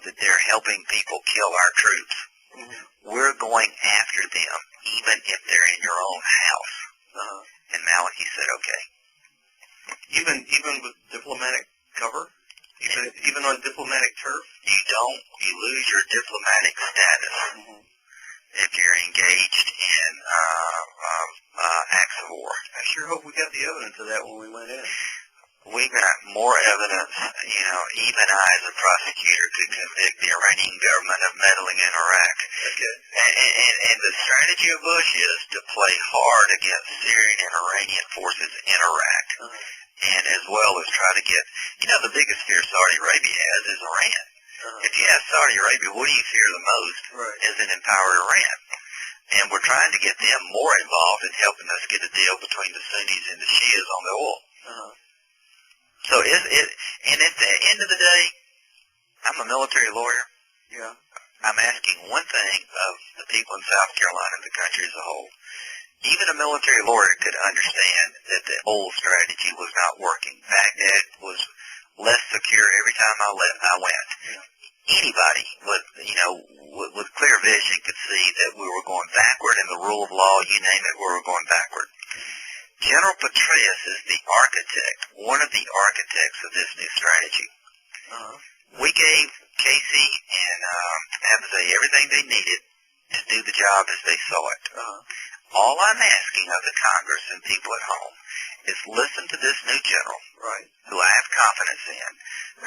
that they're helping people kill our troops. We're going after them, even if they're in your own house. And Malachi said, okay. Even with diplomatic cover? Even on diplomatic turf? You lose your diplomatic status if you're engaged in acts of war. I sure hope we got the evidence of that when we went in. We got more evidence, even I as a prosecutor could convict the Iranian government of meddling in Iraq. Okay. And the strategy of Bush is to play hard against Syrian and Iranian forces in Iraq. And as well as try to get, the biggest fear Saudi Arabia has is Iran. If you ask Saudi Arabia, what do you fear the most? Right. Is an empowered Iran. And we're trying to get them more involved in helping us get a deal between the Sunnis and the Shias on the oil. So and at the end of the day, I'm a military lawyer. Yeah. I'm asking one thing of the people in South Carolina and the country as a whole. Even a military lawyer could understand that the old strategy was not working. Baghdad was less secure every time I went. Anybody with clear vision could see that we were going backward in the rule of law, you name it, we were going backward. General Petraeus is the architect, one of the architects of this new strategy. We gave Casey and Abzai everything they needed to do the job as they saw it. All I'm asking of the Congress and people at home is listen to this new general, who I have confidence in,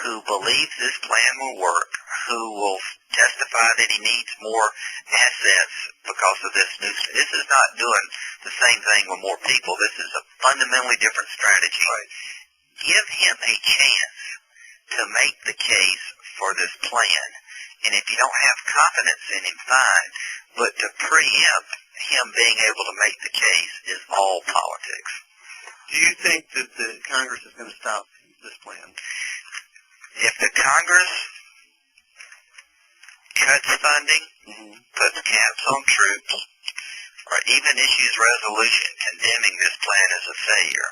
who believes this plan will work, who will testify that he needs more assets because of this new. This is not doing the same thing with more people. This is a fundamentally different strategy. Give him a chance to make the case for this plan. And if you don't have confidence in him, fine. But to preempt him being able to make the case is all politics. Do you think that the Congress is going to stop this plan? If the Congress cuts funding, puts caps on troops, or even issues resolution condemning this plan as a failure,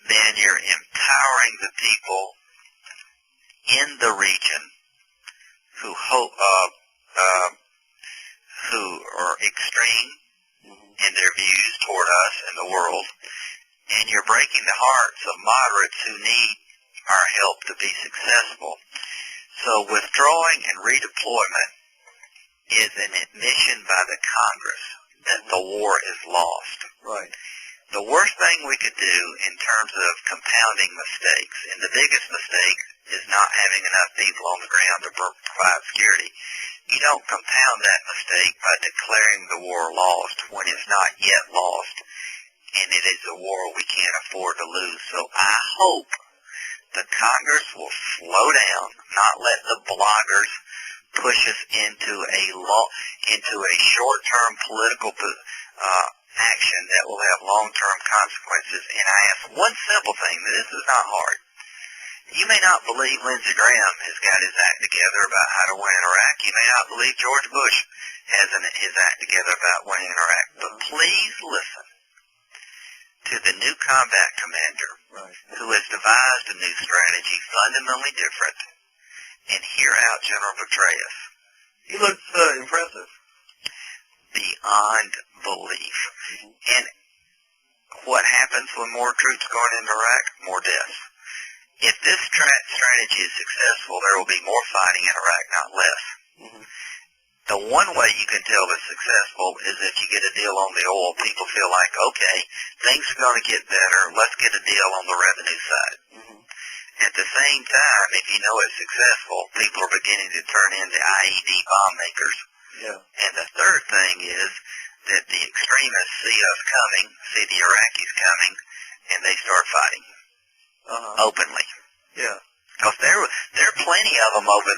then you're empowering the people in the region who are extreme in their views toward us and the world, and you're breaking the hearts of moderates who need our help to be successful. So withdrawing and redeployment is an admission by the Congress that the war is lost. The worst thing we could do in terms of compounding mistakes, and the biggest mistake is not having enough people on the ground to provide security. You don't compound that mistake by declaring the war lost when it's not yet lost, and it is a war we can't afford to lose. So I hope the Congress will slow down, not let the bloggers push us into a short-term political action that will have long-term consequences. And I ask one simple thing, this is not hard. You may not believe Lindsey Graham has got his act together about how to win in Iraq. You may not believe George Bush has his act together about winning in Iraq. But please listen to the new combat commander who has devised a new strategy fundamentally different, and hear out General Petraeus. He looks impressive. Beyond belief. And what happens when more troops go into Iraq? More deaths. If this strategy is successful, there will be more fighting in Iraq, not less. The one way you can tell it's successful is if you get a deal on the oil. People feel like, okay, things are going to get better. Let's get a deal on the revenue side. At the same time, if you know it's successful, people are beginning to turn into IED bomb makers. And the third thing is that the extremists see us coming, see the Iraqis coming, and they start fighting openly. Because there are plenty of them over